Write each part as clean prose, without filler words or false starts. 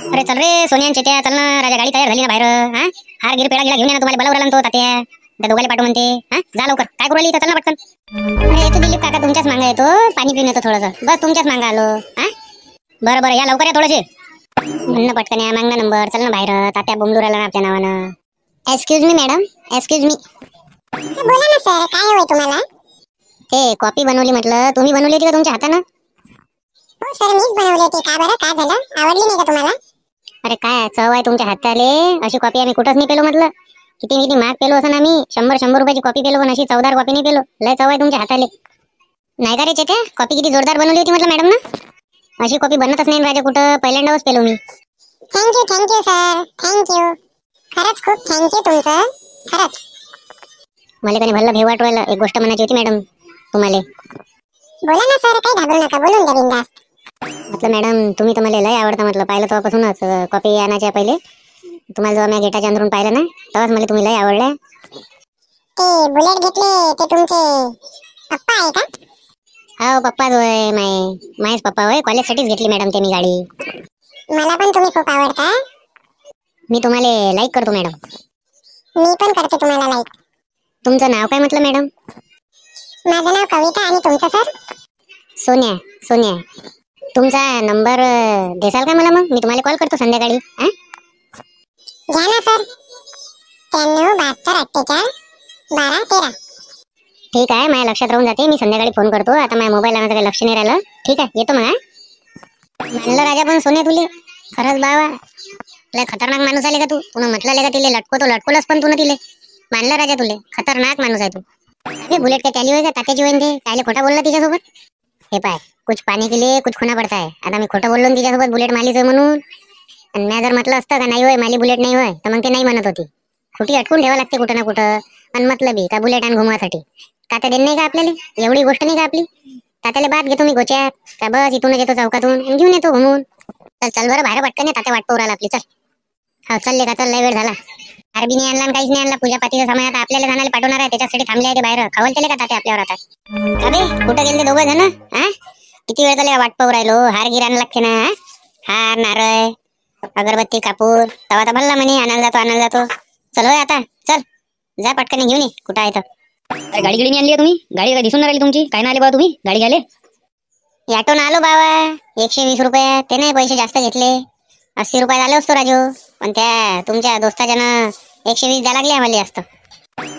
अरे चल रे सोनिया चेत्या, चल ना राजा, गाडी तयार झाली ना बाहेर. हा हार गिर पेढा गिला घेऊन ये ना, तुम्हाला बोलावला ना तो तात्या. त्या दोघाला पाठव म्हणते. हा जा लवकर, काय करू राहिली इथं, चल ना पटकन. अरे येतो दिलीप काका, तुमच्याच मागे येतो, पाणी पिऊन येतो थोडंसं, बस तुमच्याच मागे आलो. हा बरं बरं, या लवकर या थोडेसे. म्हणणं पटकन या, मागणं नंबर, चल ना बाहेर, तात्या बोंबलू राहिला ना आपल्या नावानं. Excuse me madam, excuse me. बोला ना सर, काय हवंय तुम्हाला? ते कॉपी बनवली म्हटलं, तुम्ही बनवली होती का तुमच्या हातानं? हो सर, मीच बनवली होती. का बरं, काय झालं? आवडली नाही का तुम्हाला? अरे काय चव आहे तुमच्या हाताले, अशी कॉपी आम्ही कुठंच नाही पेलो म्हटलं. किती किती महाग पेलो असं ना, आम्ही 100 रुपयाची कॉपी पेलो, पण अशी चवदार कॉपी नाही पेलो. लय चव आहे तुमच्या हाताले. नाही का रे चेत्या, कॉपी किती जोरदार बनवली होती म्हटलं मॅडम ना. अशी कॉपी बनतच नाही राजा कुठं, पहिल्यांदाच पेलो मी. Thank you sir, thank you. खरंच खूप थँक्यू तुमचं, खरंच. मला काही भल्ला भेव वाटवायला एक गोष्ट म्हणायची होती मॅडम तुम्हाला. बोला ना सर, काही घाबरू नका, बोलून द्या बिनधास्त. म्हटलं मॅडम तुम्ही तर मला लय आवडता म्हटलं, पाहिलं तेव्हापासूनच कॉपी आणायच्या पहिले तुम्हाला जेव्हा मी गेटाच्या अंदरून पाहिलं ना, तेव्हाच मला तुम्ही लय आवडल्या. ते बुलेट घेतले ते तुमचे पप्पा आहे का? हो पप्पाच होय, मायच पप्पा होय, कॉलेजसाठीच घेतली मॅडम ते मी गाडी. मला पण तुम्ही खूप आवडता. मी तुम्हाला लाईक करतो मॅडम. मी पण करते तुम्हाला लाईक. तुमचं नाव काय म्हटलं मॅडम? माझं नाव कविता, आणि तुमचं सर? सोन्या. सोन्या, तुमचा नंबर देसाल का मला, मग मी तुम्हाला कॉल करतो संध्याकाळी. घ्या ना सर, 93 72 48 12 13. ठीक आहे, माझ्या लक्षात राहून जाते, मी संध्याकाळी फोन करतो. आता माझ्या मोबाईल आणायचं काही लक्ष नाही राहिलं. ठीक आहे, येतो मग. म्हणलं राजा पण सोन्या तुले खरंच बाबा लय खतरनाक माणूस आले का तू. पुन्हा म्हटलं का तिले लटकोलच, पण तू ना तिले मानलं राजा, तुले खतरनाक माणूस आहे तू. अरे बुलेट काय त्याली होय का, तात्याची होईन ते, कायले खोटा बोलला तिच्यासोबत. हे पाय, कुछ पाणी के लिए कुछ खोना पडता है. आता मी खोटं बोललो तिच्यासोबत बुलेट मालीच होय म्हणून, आणि मी जर म्हटलं असतं का नाही होय माली बुलेट नाही होय, तर मग ते नाही म्हणत होती. खोटी अटकून ठेवा लागते कुठं ना कुठं. आणि मतलबी का बुलेट आणि घुमवासाठी तात्या देण नाही का आपल्याला, एवढी गोष्ट नाही का आपली. तात्याला बात घेतो मी गोच्या का, बस इथूनच येतो चौकातून आणि घेऊन येतो घुमून. चल बरं बाहेर पटकन, तात्या वाट पाहू राहिला आपली. चल हा चालले का, चल लय वेळ झाला. अरबी नाही आणला, काहीच नाही आणला, पूजा पातीचा समय आता आपल्याला जाणारे पाठवणार आहे, त्याच्यासाठी थांबले आहे ते बाहेर. खवल केले का तात्या आपल्यावर आता? अबे कुठं गेले ते दोघं जण? हा किती वेळ झाले वाट पाहू राहिलो. हार गिर आणायला लागते ना, हार नारळ अगरबत्ती कापूर, तवा तर भल्ला म्हणे आणायला जातो. चल होय आता, चल जा पटकन घेऊन ये, कुठं आहे तर. अरे गाडी गिडी नाही आणली तुम्ही? गाडी काय दिसून राहिली तुमची, काय नाही आले बा तुम्ही गाडी घ्याले? ऑटोन आलो बाबा, 120 रुपये, ते नाही पैसे जास्त घेतले, 80 रुपये झाले असतो राजू. पण त्या तुमच्या दोस्ताच्यानं 120 द्या लागले आम्हाला जास्त.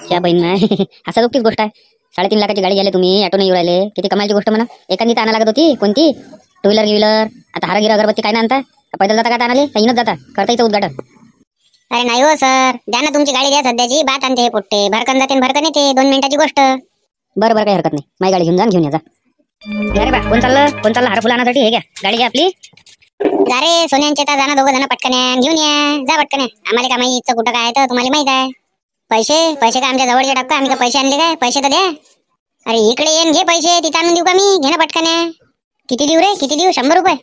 त्या बहीण नाही असं दुःखीच गोष्ट आहे. 3.5 लाखाची गाडी घ्यायला तुम्ही, ऑटो नाही येऊ राहिले, किती कमालची गोष्ट म्हणा. एखादी तर आणा लागत होती, कोणती टू व्हीलर. आता हारगिरा अगरबत्ती काय ना आणता, पैदल जाता का आणाले, येईनच जाता करता इथं उद्घाटन. अरे नाही हो सर, द्या ना तुमची गाडी, द्या सध्याची बात आणते हे पोट्टे, भरकन जाते भरकन येते, 2 मिनिटाची गोष्ट. बरं काही हरकत नाही, माझी गाडी घेऊन या जा. अरे बा कोण चाललं हार फुलं आणण्यासाठी, हे घ्या गाडी घ्या आपली. जा रे सोन्यांचे तर जाणं, दोघं जण पटकन घेऊन या जा पटकन. आम्हाला का माहिती कुठं काय तर तुम्हाला माहित आहे. पैसे काय आमच्या जवळचे टाका, आम्ही का पैसे आणले काय, पैसे तर द्या. अरे इकडे येऊन घे पैसे, तिथं आणून देऊ का मी, घे ना पटकन. किती देऊ रे, किती देऊ? 100 रुपये.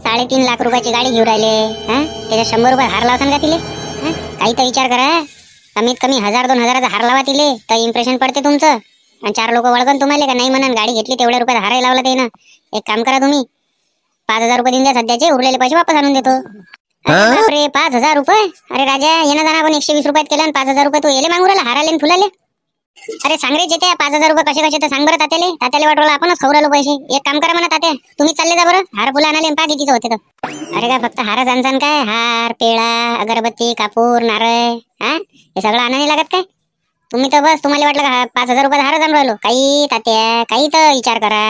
3.5 लाख रुपयाची गाडी घेऊन राहिले, त्याच्यात 100 रुपये हार लावसान का तिले? काही तर विचार करा, कमीत कमी 1000-2000चा हार लावा तिले, तर इम्प्रेशन पडते तुमचं. आणि 4 लोक वळगन तुम्हाला का नाही म्हणून, गाडी घेतली तेवढ्या रुपयात हार लावला ते ना. एक काम करा तुम्ही, 5000 रुपये देऊन द्या सध्याचे, उरलेले पैसे वापस आणून देतो. अरे 5000 रुपये? अरे राजा येणं जाणं आपण 120 रुपयात केलं, आणि 5000 रुपये तू येले मागू राहिला हाराले आणि फुलाले. अरे सांग रे त्या 5000 रुपये कसे तर सांग बरं तात्याले वाटवलं आपणच खाऊ राहिलो पैसे. एक काम करा म्हणा तात्या, तुम्ही चालले जा बरं हार फुलं आणाले, पा कितीच होते तर. अरे काय फक्त हारच आणसान काय, हार पेळा अगरबत्ती कापूर नारळ हे सगळं आणायला लागत काय? तुम्ही तर बस तुम्हाला वाटलं का 5000 रुपये हारच आणून राहिलो, काही तात्या काही तर विचार करा.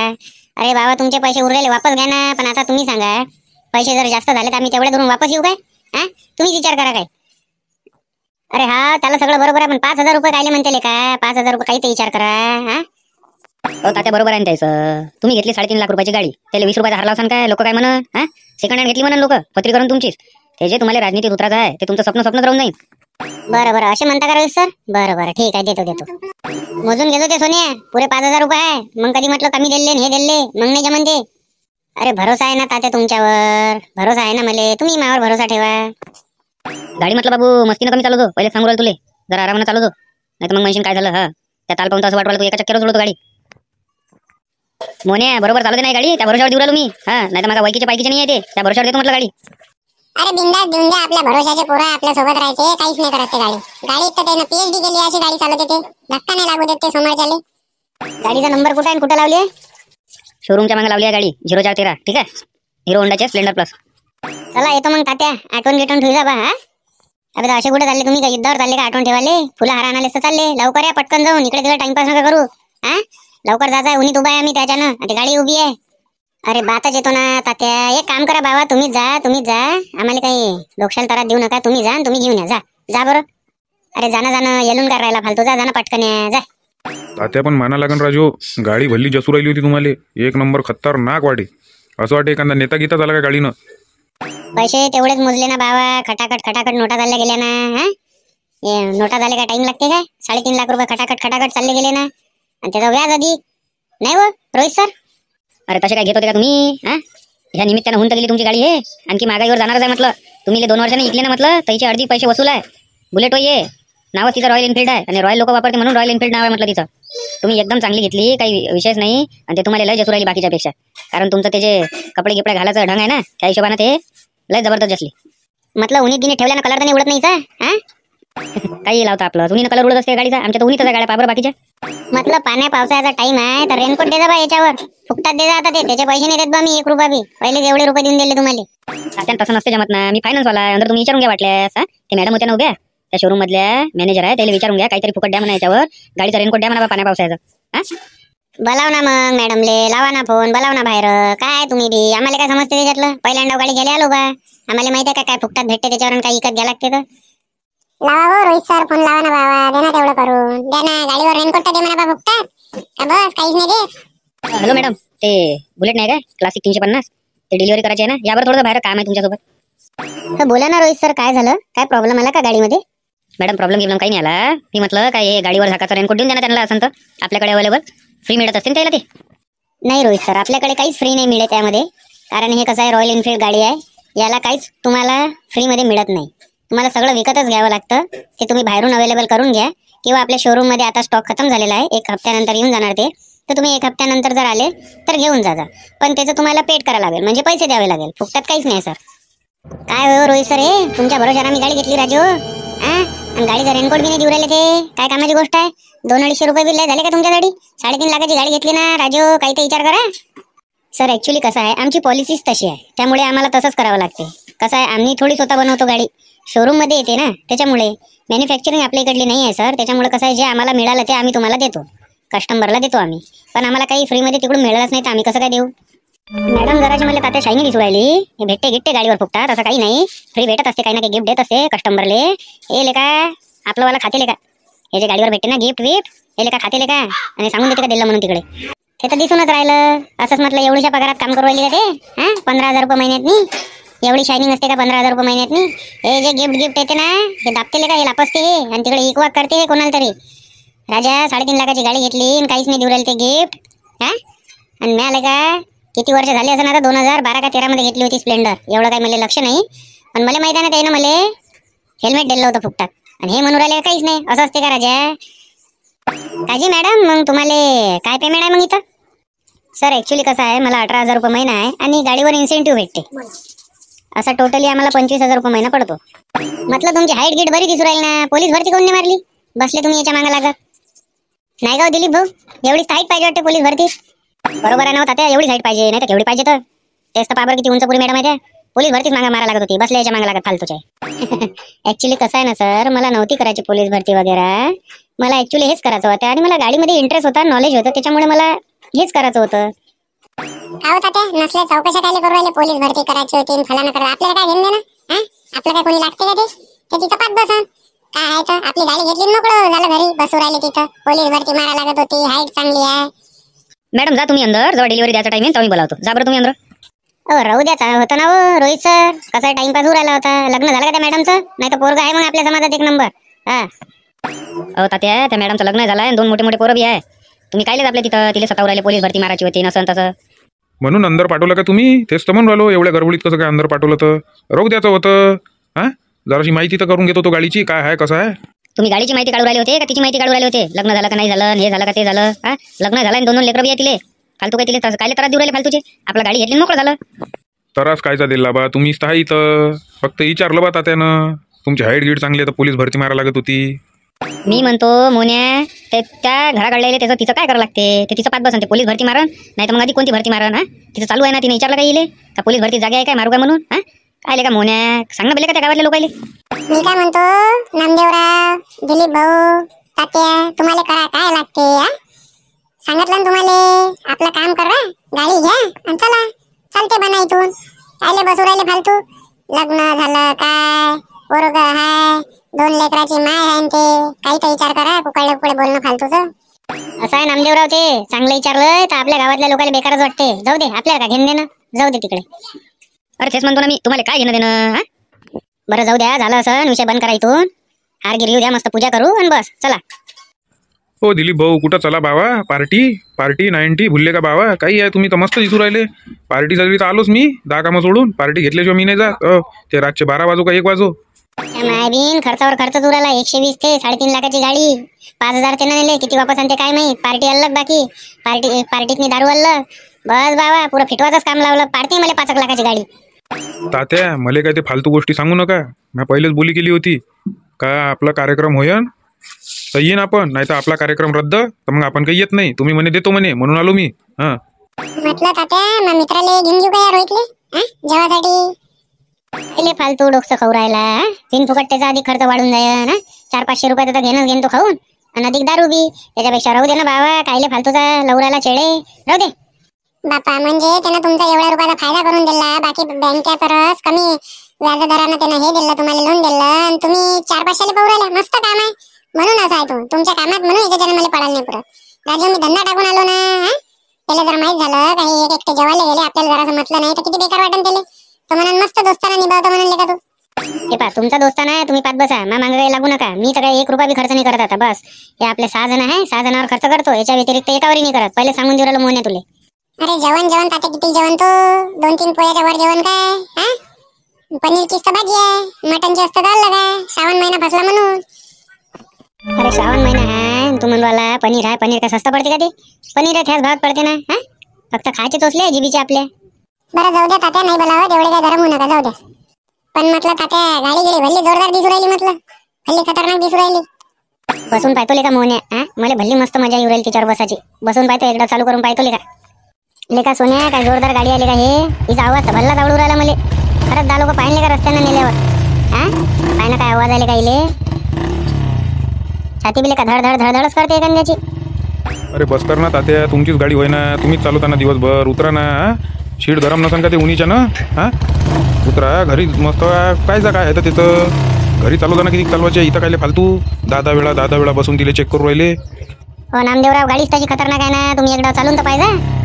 अरे बाबा तुमचे पैसे उरलेले वापस घ्या ना, पण आता तुम्ही सांगा पैसे जर जास्त झाले तर आम्ही तेवढे धरून वापस येऊ काय? तुम्ही विचार करा काय. अरे हा त्याला सगळं बरोबर आहे, पण 5000 रुपये कायले म्हणते का, 5000 रुपये काही तर विचार करा. तात्या बरोबर आहे त्याचं, तुम्ही घेतली 3.5 लाख रुपयाची गाडी, त्याला 20 रुपयाचा हार लावसान काय, लोक काय म्हणा सेकंड हँड घेतली म्हणून लोक पत्री करून तुमचीच. ते जे तुम्हाला राजनीतीत उतरायचं आहे ते तुमचं स्वप्नच राहून जाईल. बरं असे म्हणता का सर? बरं ठीक आहे, देतो. मोजून घेतो ते सोन्या, पुरे 5000 रुपये आहे. मग कधी म्हटलं कमी दिले हे दिले, मग नाही जमन ते. अरे भरोसा आहे ना तात्या तुमच्यावर, भरोसा आहे ना मला, तुम्ही माझ्यावर भरोसा ठेवा. गाडी म्हटलं बाबू मस्तीनं कमी चालवतो, पहिले सांगू राहिलो तुले, जरा आरामानं चालवतो, नाही तर मग म्हणशील काय झालं. त्या ताल पाहून असं वाटलं तू एका चक्करच उडवतो गाडी. मोन्या बरोबर चालवते नाही गाडी, त्या भरोशावर देऊ राहिलो मी. नाही तर माझा वैकीच्या पायकीचे नाही आहे ते, त्या भरोशावर देतो म्हटलं गाडी. अरे बिंदास देऊन द्या, आपल्या भरोशाचे पोरं आपल्या सोबत राहायचे, काहीच नाही करत ते गाडी. गाडी तर त्यानं पीएचडी केली अशी गाडी चालवते ते, धक्का नाही लागू देत ते समोरच्याले. गाडीचा नंबर कुठे आहे, कुठे लावली आहे? शोरूमच्या मागे लावली आहे गाडी 0413. ठीक आहे, हिरो होंडाचे स्प्लेंडर प्लस. चला येतो मग तात्या, आठवण गिटवून ठेवू जा बा. हा अबे असे कुठे चालले तुम्ही? काही युद्धावर चालले का आठवण ठेवाले? फुलं हार आणाले तर चालले. लवकर या, पटकन जाऊन. इकडे तिकडे टाइमपास नका करू. हा लवकर जायचं, उन्हीत उभा आहे आम्ही त्याच्यानं, ते गाडी उभी आहे. अरे बातच येतो ना तात्या. एक काम करा बाबा, तुम्हीच जा. आम्हाला काही लोकशाल त्रास देऊ नका. तुम्ही जा आणि तुम्ही घेऊन या. जा बरं. अरे जाणं येलून काय राहिला फालतू. जा पटकन या. जा. तात्या पण माना लागन राजू, गाडी भल्ली जसू राहिली होती तुम्हाला. एक नंबर खतरनाक वाटे. असं वाटे एखादा नेता गीता झाला का गाडीनं. पैसे तेवढेच मोजले ना बाबा. खटाखट नोटा चालल्या गेल्या ना. हा नोटा झाले का टाइम लागते काय? 3.5 लाख रुपये खटाखट चालले गेले ना. आणि त्याचा व्याज आधी नाही हो रोहित सर. अरे तसे काय घेत होते का तुम्ही? हा ह्या निमित्तानं होऊन तर गेली तुमची गाडी. हे आणखी महागाईवर जाणारच आहे म्हटलं. तुम्ही 2 वर्षांनी इकले ना म्हटलं, त्याचे अर्धी पैसे वसूल आहे. बुलेट ये नाव तिचं रॉयल एनफिल्ड आहे, आणि रॉयल लोक वापरते म्हणून रॉयल एनफिल्ड नाव आहे म्हटलं तिचं. तुम्ही एकदम चांगली घेतली, काही विषयच नाही. आणि ते तुम्हाला लय जसू राहिली बाकीच्या पेक्षा. कारण तुमचं ते जे कपडे गिपडे घालायचं ढंग आहे ना, त्या हिशोबाने ते लय जबरदस्त असली. म्हटलं उन्हीत गिनी ठेवल्यानं कलर तर नाही उडत नाही का? हा काही लावता आपलं उन्हीनं कलर उडत असते गाडीचा. आमच्या तर उन्हीतच गाड्या पाबर बाकीच्या. म्हटलं पाण्या पावसाळ्याचा टाइम आहे तर रेनकोट दे जा बा याच्यावर. फुकटात दे जा. आता त्याचे पैसे नाही देत बा मी 1 रुपया बी. पहिले एवढे रुपये देऊन दिले तुम्हाला. तात्यानं तसं नसते जमत ना. मी फायनान्स वाला अंदर, तुम्ही विचारून घ्या वाटल्यास. ते मॅडम होत्या ना उभ्या, त्या शोरूम मधल्या मॅनेजर आहे, त्याला विचारून घ्या. काहीतरी फुकट द्या म्हणा याच्यावर. गाडीचा रेनकोट द्या म्हणा पाण्या पावसाळ्याचा. बोलाव ना मग मॅडमले, लावा ना फोन, बोलाव ना बाहेर. काय तुम्ही बी आम्हाला काय समजते त्याच्यातलं? पहिल्यांदा गाडी घ्यायला आलो बा. आम्हाला माहिती आहे काय फुकटात भेटते त्याच्यावर, काही इकत घ्या लागते तर. लावा हो रोहित सर, फोन लावा ना बाबा. दे ना तेवढं करून. द्या ना गाडीवर रेनकोट दे म्हणा बा फुकटात. का बस काहीच नाही देत? हॅलो मॅडम, ते बुलेट नाही काय क्लासिक 350, ते डिलिव्हरी करायची आहे ना. यावर थोडं बाहेर काम आहे तुमच्यासोबत. तर बोला ना रोहित सर, काय झालं? काय प्रॉब्लेम आला का गाडीमध्ये? मॅडम प्रॉब्लेम काही नाही आला. मी म्हटलं काय हे गाडीवर झाकाचं रेनकोट देऊन द्या ना त्यांना. असं तर आपल्याकडे अवेलेबल फ्री मिळत असते त्याला. ते नाही रोहित सर, आपल्याकडे काहीच फ्री नाही मिळत त्यामध्ये. कारण हे कसं आहे, रॉयल एनफिल्ड गाडी आहे. याला काहीच तुम्हाला फ्रीमध्ये मिळत नाही. तुम्हाला सगळं विकतच घ्यावं लागतं. ते तुम्ही बाहेरून अवेलेबल करून घ्या, किंवा आपल्या शोरूममध्ये आता स्टॉक खतम झालेला आहे. 1 हप्त्यानंतर येऊन जाणार ते. तर तुम्ही 1 हप्त्यानंतर जर आले तर घेऊन जा. पण त्याचं तुम्हाला पेड करावं लागेल, म्हणजे पैसे द्यावे लागेल. फुकटात काहीच नाही सर. काय हो रोहित सर, हे तुमच्या भरोशाने आम्ही गाडी घेतली राजू. आणि गाडीचा रेनकोट बी नाही देऊ राहिले ते. काय कामाची गोष्ट आहे? 200-250 रुपये बिल झाले का तुमच्यासाठी? 3.5 लाखाची गाडी घेतली ना राजू, काही तर विचार करा. सर ॲक्च्युली कसं आहे, आमची पॉलिसीच तशी आहे. त्यामुळे आम्हाला तसंच करावं लागते. कसं आहे, आम्ही थोडी स्वतः बनवतो गाडी, शोरूममध्ये येते ना. त्याच्यामुळे मॅन्युफॅक्चरिंग आपल्या इकडली नाही आहे सर. त्याच्यामुळे कसं आहे, जे आम्हाला मिळालं ते आम्ही तुम्हाला देतो, कस्टमरला देतो आम्ही. पण आम्हाला काही फ्रीमध्ये तिकडून मिळालंच नाही तर आम्ही कसं काय देऊ? मॅडम जराशी मला तात्या शायनी दिसू राहिली. हे भेटते गिट्टे गाडीवर फुकटात असं काही नाही. फ्री भेटत असते, काही ना काही गिफ्ट देत असते कस्टमरले. हे लेका आपलं वाला खाते लेका, हे जे गाडीवर भेटते ना गिफ्ट हे लेका खाते लेका, आणि सांगून देते का दिलं म्हणून तिकडे. ते तर दिसूनच राहिलं. असंच म्हटलं एवढ्याशा पगारात काम करू राहिली का ते? 15,000 रुपये महिन्यातनी एवढी शायनिंग असते का? 15,000 रुपये महिन्यातनी. हे जे गिफ्ट येते ना, हे दाबते लेका, हे लापसते हे, आणि तिकडे इकवाक करते हे कोणाला तरी. राजा 3.5 लाखाची गाडी घेतली आणि काहीच नाही देऊ राहिले ते गिफ्ट. आणि मिळालं का? किती वर्ष झाली असं ना, आता 2012 का 13 मध्ये घेतली होती स्प्लेंडर. एवढं काही मला लक्ष नाही, पण मला माहिती आहे ना त्यानं मला हेल्मेट दिलं होतं फुकटात. आणि हे म्हणून राहिले काहीच नाही. असं असते का राजा? काजी मॅडम, मग तुम्हाला काय पेमेंट आहे मग इथं? सर ॲक्च्युली कसं आहे, मला 18,000 रुपये महिना आहे, आणि गाडीवर इन्सेंटिव्ह भेटते. असा टोटली आम्हाला 25,000 रुपये महिना पडतो. म्हटलं तुमची हाईट गिट बरी दिसू राहील ना. पोलीस भरती कोण नाही मारली? बसले तुम्ही याच्या मागे लागत. नाही गाव दिलीप भाऊ, एवढीच हाईट पाहिजे वाटते पोलीस भरती. बरोबर आहे ना तात्या, एवढीच हाईट पाहिजे, नाही तर केवढी पाहिजे तर? तेच तर पाबर किती उंचपुरी मॅडम आहे. पोलीस भरतीच मागा मारा लागत होती, बसल्या याच्या मागे लागत फालतूच्या. ॲक्च्युली कसं आहे ना सर, मला नव्हती करायची पोलीस भरती वगैरे. मला ॲक्च्युली हेच करायचं होतं, आणि मला गाडीमध्ये इंटरेस्ट होता, नॉलेज होतं, त्याच्यामुळे मला हेच करायचं होतं. काय होता ते नसल्या चौकशा काय करू राहिले? पोलीस भरती करायची होती, फलाना करा. आपल्याला काय घेणं ना? आपलं काय कोणी लागते का? ते तिथं पाच बसन काय आहे तर आपली गाडी घेतली मोकळं झालं, घरी बसू राहिले तिथं. पोलीस भरती मारा लागत होती, हाईट चांगली आहे. मॅडम जा तुम्ही अंदर, जेव्हा डिलिव्हरी द्यायचा टाइम आहे तेव्हा मी बोलावतो. जा बरं तुम्ही अंदर. राहू द्याचा होता ना हो रोहित सर. कसा टाइमपास होऊ राहिला होता. लग्न झालं का त्या मॅडमचं? नाही तर पोरगा आहे मग आपल्या समाजात 1 नंबर. अहो तात्या, त्या मॅडमचं लग्न झालं आहे, 2 मोठे पोरं बी आहे. तुम्ही कायलेच आपल्या तिथं तिला सतावू राहिले, पोलीस भरती मारायची होती नसन तसं. म्हणून अंदर पाठवलं का तुम्ही? तेच तर म्हणून राहिलो, एवढ्या गडबडीत कसं काय अंदर पाठवलं? तर राहू द्याचं होतं. जराशी माहिती तर करून घेतो तो गाडीची, काय आहे कसं आहे. तुम्ही गाडीची माहिती काढू राहिले होते का तिची माहिती काढू राहिले होते? लग्न झालं का नाही झालं, हे झालं का ते झालं? लग्न झालं आणि 2 लेकरं बी आहे तिले. फालतू काय तिले कायले त्रास देऊ राहिले फालतूचे? आपला गाडी घेतली मोकळं झालं. तरास कायचा दिला बा तुम्हीच तर आहे इथं. फक्त विचारलं बा तात्यानं तुमची हाईट गीट चांगली आहे तर पोलीस भरती मारा लागत होती. मी म्हणतो मोन्या ते त्या घराकडले त्याचं तिचं काय करावं लागते ते तिचं पाच बसन ते पोलीस भरती मारण नाही तर मग आधी कोणती भरती मारण. हा तिचं चालू आहे ना तिने विचारलं काय येईल का पोलीस भरती जागा आहे काय मारू का म्हणून. हा काय का मोन्या सांग ना बेले का त्या गावातल्या लोकांले. मी काय म्हणतो नामदेवराव, दिलीप भाऊ, तात्या तुम्हाला करा काय लागते हा? सांगितलं ना तुम्हाला आपलं काम करा, गाडी घ्या आणि चला. चालते बना इथून. कायले बसू राहिले फालतू. लग्न झालं काय पोरग हाय 2 लेकराची माय आहे न ते काही तर विचार करा. कुकडे कुकडे बोलणं फालतूचं. असं आहे नामदेवराव ते चांगलं विचारलं तर आपल्या गावातल्या लोकांना बेकारच वाटते. जाऊ दे आपल्याला का घेणं देणं, जाऊ दे तिकडे. अरे तेच म्हणतो ना मी तुम्हाला काय घेणं देणं. हा बरं जाऊ द्या झालं असं विषय बंद करा इथून. हार गिर येऊ द्या मस्त पूजा करू आणि बस चला. हो दिलीप भाऊ कुठं चला बाबा. पार्टी 90 भुलले का बाबा. काही आहे तुम्ही तर मस्त दिसू राहिले. पार्टी झाली तर आलोच मी 10 कामं सोडून. पार्टी घेतल्याशिवाय मी नाही जात. ते रातचे 12 वाजू का 1 वाजू. मायबीन खर्चावर खर्च उराला. 120 ते 3.5 लाखाची गाडी 5,000 ते नेले. किती वापस आणते काय माहित. पार्टी अलग बाकी. पार्टीतनी दारू अलग. बस बाबा पुरं फिटवाचंच काम लावलं. पार्टी मला 5 लाखाची गाडी. तात्या मला काय ते फालतू गोष्टी सांगू नका. मी पहिलेच बोली केली होती का आपला कार्यक्रम होईन तर येईन आपण, नाही तर आपला कार्यक्रम रद्द तर मग आपण काही येत नाही. तुम्ही म्हणे देतो म्हणे म्हणून आलो मी. हा म्हटलं तात्या मग मित्राले घेऊन घेऊ का यार रोहितले जेवासाठी. पहिले फालतू डोकं खाऊ राहिला. 3 फुकट त्याचा अधिक खर्च वाढून जाईल ना. 400-500 रुपये तर घेणं तो खाऊन आणि अधिक दारू बी. त्याच्यापेक्षा राहू दे ना बाबा. कायले फालतूचा लवराला चेडे राहू दे. बापा म्हणजे त्यानं तुमचा एवढ्या रुपयाचा फायदा करून दिला. बाकी बँकेत तरच कमी व्याजदरानं त्यानं हे दिलं तुम्हाला लोन दिलं आणि तुम्ही 4-500 पाहू राहिले. मस्त काम आहे म्हणून असं आहे तो तुमच्या कामात म्हणून याच्याने मला पडायला नाही पुरत. राजू मी धंदा टाकून आलो ना. त्याला जर माहित झालं काही एक एकटे जेवायला गेले आपल्याला जरा म्हटलं नाही तर किती बेकार वाटन त्याला. तो म्हणून मस्त दोस्ताना निभावतो म्हणले का तू. हे पा तुमचा दोस्ताना आहे तुम्ही पाच बसा. मा मागे काही लागू नका. मी तर काही 1 रुपया बी खर्च नाही करत आता. बस हे आपले 6 जण आहे. 6 जणांवर खर्च करतो. याच्या व्यतिरिक्त एकावरही नाही करत. पहिले सांगून देऊ राहिलो मोने तुले. अरे जेवण तात्या किती जेवण तो 2-3 पोळ्याच्या वर जेवण काय. हा पनीरचीच तर भाजी आहे. मटनची असतं तर अलग आहे. श्रावण महिना फसला म्हणून. अरे श्रावण महिना आहे तू म्हणवाला पनीर आहे. पनीर काय स्वस्त पडते का ते. पनीर आहे त्याच भावात पडते ना. हा फक्त खायचे तोसले जिबीचे आपल्या. बरं जाऊ द्या तात्या नाही बोलावं तेवढे काय गरम होऊ नका जाऊ द्या. पण म्हटलं तात्या गाडी गेली भल्ली जोरदार दिसू राहिली. म्हटलं भल्ली खतरनाक दिसू राहिली. बसून पाहतोले का मोन्या. हा मला भल्ली मस्त मजा येऊ राहील तिच्यावर बसाची. बसून पाहतो एकदा चालू करून पाहतोले का. लेका सोन्या काय जोरदार गाडी आली का हे. हिचा आवाज तर भल्लाच आवडू राहिला मला. खरंच 10 लोक पाहिले का रस्त्यानं नेल्यावर. हा पाय ना काय आवाज आले का इले. छाती बिले का धड धड धडधडच करते एखाद्याची. अरे बस कर ना तात्या तुमचीच गाडी होय ना. तुम्हीच चालवताना दिवसभर. उतरा ना. शीट गरम नसन का ते उन्हीच्या ना. हा उतरा घरी मस्त. काय जा काय आहे तर तिथं घरी चालवताना किती चालवायचे. इथं कायले फालतू 10 वेळा बसून तिले चेक करू राहिले. हो नामदेवराव गाडीच त्याची खतरनाक आहे ना. तुम्ही एकदा चालून तर पाहिजे.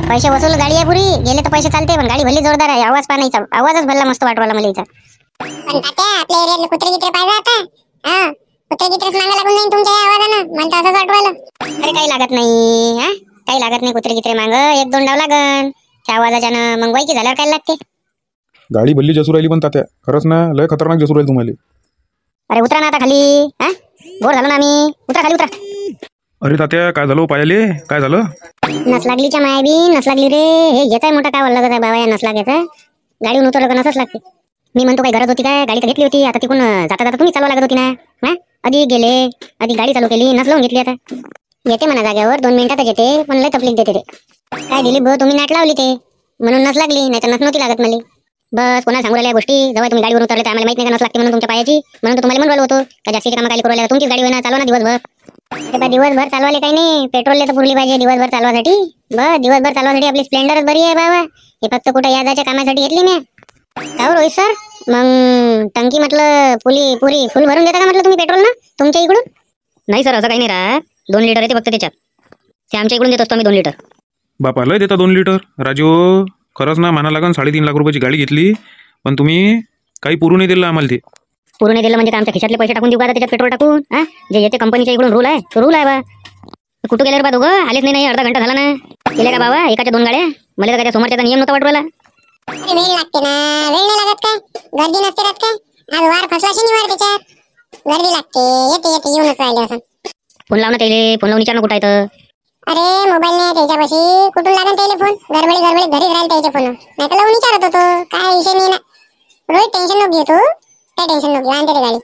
पैसे वसूल गाडी आहे पुरी. गेले तर पैसे चालते पण गाडी भल्ली जोरदार आहे. आवाज पाण्याचा आवाजच भल्ला मस्त वाटवाला मला इथं. पण तात्या आपल्या एरियातले कुत्रे गित्रे पाहिजे आता. हा कुत्रे गित्रेच मागे लागून नाही तुमच्या या आवाजानं. मला तर असंच वाटवायला. अरे काही लागत नाही. हा काही लागत नाही. कुत्रे गित्रे माग 1-2 डाव लागन त्या आवाजाच्यानं. मग वैकी झाल्यावर काय लागते. गाडी भल्ली जसू राहिली पण तात्या खरंच ना लय खतरनाक जसू राहील तुम्हाला. अरे उतरा ना आता खाली. हा बोर झालो ना आम्ही. उतरा खाली उतरा. अरे तात्या काय झालं पायाले. काय झालं. नस लागलीच्या मायाबी नस लागली रे. हे घेताय मोठा काय वल्लगच आहे बाबा. या नस लागायचा गाडीहून उतरलं का नसच लागते. मी म्हणतो काही गरज होती काय. गाडी तर घेतली होती. आता तिकून जाता जाता तुम्ही चालवा लागत होती ना. हा आधी गेले आधी गाडी चालू केली नस लावून घेतली. आता येते म्हणा जाग्यावर 2 मिनिटातच येते पण लय तकलीफ देते ते. काय दिली भाऊ तुम्ही नाट लावली ते म्हणून नस लागली. नाही तर नस नव्हती लागत मला. बस कोणाला सांगू राहिल्या गोष्टी. जेव्हा तुम्ही गाडीवर उतरले तर आम्हाला माहित नाही का नस लागते म्हणून तुमच्या पायाची. म्हणून तुम्हाला म्हणून होतो का जास्तीची कामं काय करू राहिल्या. तुमचीच गाडी होईना चालवा ना दिवसभर. अरे बा दिवसभर चालवाले काही नाही. पेट्रोलले तर पुरली पाहिजे दिवसभर चालवासाठी. बस दिवसभर चालवासाठी आपली स्प्लेंडरच बरी आहे बाबा. हे फक्त कुठं याजाच्या कामासाठी घेतली मी. का रोहित सर मग टंकी म्हटलं पुरी फुल भरून देता का म्हटलं तुम्ही पेट्रोल ना तुमच्या इकडून. नाही सर असं काही नाही राहत. 2 लिटर येते फक्त त्याच्यात. ते आमच्या इकडून देत असतो आम्ही 2 लिटर. बापा लय देता 2 लिटर. राजू खरंच ना माना लागन 3.5 लाख रुपयाची गाडी घेतली पण तुम्ही काही पुरू नाही दिलं आम्हाला. ते पुरून नाही दिलं म्हणजे का आमच्या खिशातले पैसे टाकून देऊ का त्याच्यात पेट्रोल टाकून. हा जे येते कंपनीच्या इकडून रूल आहे तो रूल आहे बा. कुठं गेले रे बा दोघं. आलेच नाही. अर्धा घंटा झाला ना. गेले का बाबा एकाच्या 2 गाड्या. मला तर काय समोरच्या नियम नव्हता वाटवायला. अरे वेळ लागते ना. वेळ नाही लागत काय. गर्दी नसते राहत काय. आज वार फसला शनिवार त्याच्यात. गर्दी लागते. येते येऊनच राहिले असं. फोन लावून त्याले. फोन लावून विचार ना कुठं आहे तर. अरे मोबाईल नाही त्याच्यापाशी, कुठून लागेल त्याला फोन? गडबडी घरीच राहील त्याचे फोन, नाही तर लावून विचारत होतो. काय विषय नाही ना. रोहित टेन्शन नको घेऊ तू, काय टेन्शन नको घेऊ. आणते रे गाडी.